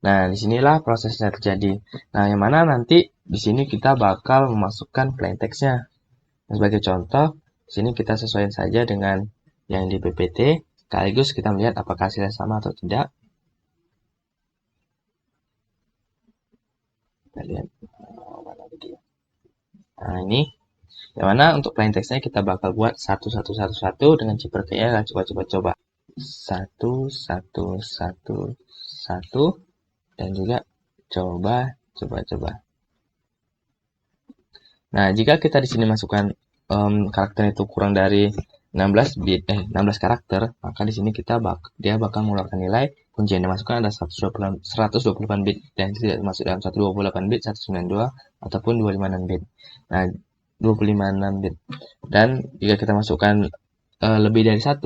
Nah, disinilah prosesnya terjadi. Nah, yang mana nanti di sini kita bakal memasukkan plain text-nya. Nah, sebagai contoh, di sini kita sesuaikan saja dengan yang di PPT, sekaligus kita melihat apakah hasilnya sama atau tidak. Kita lihat mana video. Nah, ini yang mana untuk plain text-nya kita bakal buat satu dengan sepertinya. Coba. 1 dan juga coba. Nah, jika kita di sini masukkan karakter itu kurang dari 16 karakter, maka di sini dia bakal mengeluarkan nilai kunci yang dimasukkan ada 128 bit dan tidak masuk dalam 128 bit, 192 ataupun 256 bit. Nah, 256 bit. Dan jika kita masukkan lebih dari 1,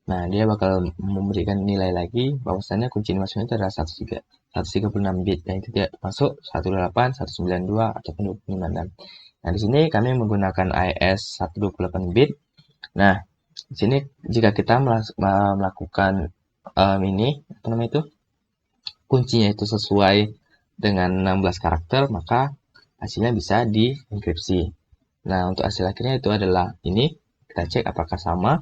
nah dia bakal memberikan nilai lagi bahwasannya kunci yang dimasukkan itu adalah 136 bit dan itu tidak masuk 18, 192 ataupun 256. Nah, di sini kami menggunakan IIS 128 bit. Nah, di sini jika kita melakukan kuncinya itu sesuai dengan 16 karakter, maka hasilnya bisa dienkripsi. Nah, untuk hasil akhirnya itu adalah ini. Kita cek apakah sama.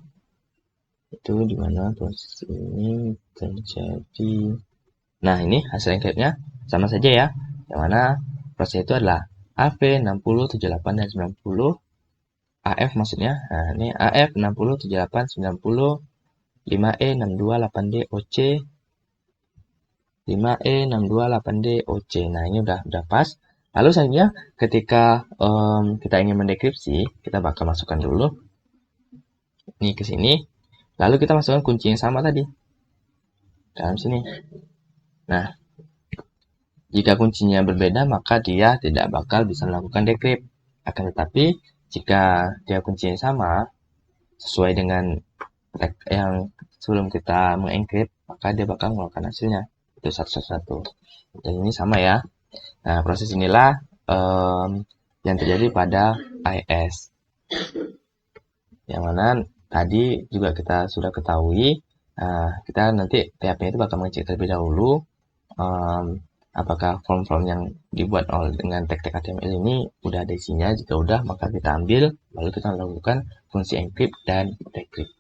Itu dimana posisi ini terjadi. Nah, ini hasil enkripsinya sama saja ya. Yang mana proses itu adalah AV 60, 78, dan 90. AF maksudnya. Nah, ini AF 60, 78, 90, 5E, 62, 8D, OC, 5E, 62, 8D, OC. Nah, ini udah pas. Lalu selanjutnya ketika kita ingin mendekripsi, kita bakal masukkan dulu ini ke sini. Lalu kita masukkan kunci yang sama tadi dalam sini. Nah, jika kuncinya berbeda, maka dia tidak bakal bisa melakukan decrypt. Akan tetapi, jika dia kuncinya sama, sesuai dengan yang sebelum kita mengencrypt, maka dia bakal mengeluarkan hasilnya. Itu satu. Dan ini sama ya. Nah, proses inilah yang terjadi pada IIS. Yang mana tadi juga kita sudah ketahui, kita nanti tahapnya itu bakal mengecek terlebih dahulu apakah form-form yang dibuat dengan tag-tag HTML ini udah ada isinya. Jika udah, maka kita ambil, lalu kita lakukan fungsi encrypt dan decrypt.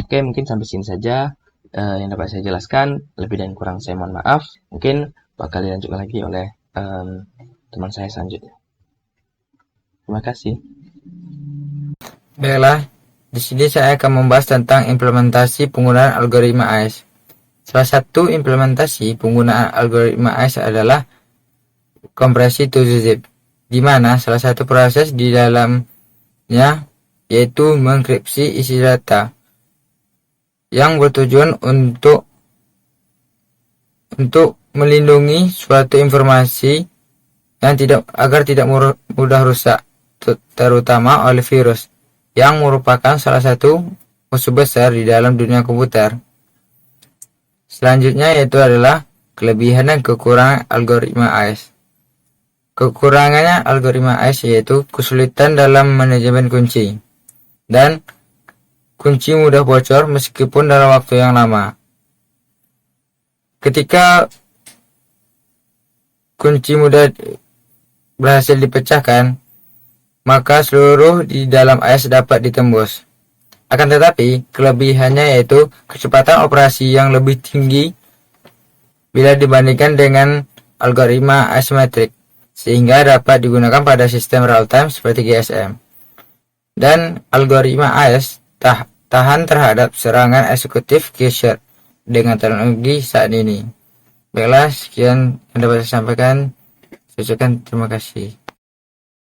Oke, mungkin sampai sini saja yang dapat saya jelaskan. Lebih dan kurang saya mohon maaf. Mungkin bakal dilanjutkan lagi oleh teman saya selanjutnya. Terima kasih. Baiklah, di sini saya akan membahas tentang implementasi penggunaan algoritma AES. Salah satu implementasi penggunaan algoritma AES adalah kompresi to zip, di mana salah satu proses di dalamnya yaitu mengenkripsi isi data yang bertujuan untuk melindungi suatu informasi yang agar tidak mudah rusak, terutama oleh virus, yang merupakan salah satu musuh besar di dalam dunia komputer. Selanjutnya yaitu adalah kelebihan dan kekurangan algoritma AES. Kekurangannya algoritma AES yaitu kesulitan dalam manajemen kunci, dan kunci mudah bocor meskipun dalam waktu yang lama. Ketika kunci mudah berhasil dipecahkan, maka seluruh di dalam AES dapat ditembus. Akan tetapi, kelebihannya yaitu kecepatan operasi yang lebih tinggi bila dibandingkan dengan algoritma asimetrik, sehingga dapat digunakan pada sistem real-time seperti GSM. Dan algoritma AES tahan terhadap serangan eksekutif cache dengan teknologi saat ini. Baiklah, sekian yang dapat saya sampaikan. Saya ucapkan terima kasih.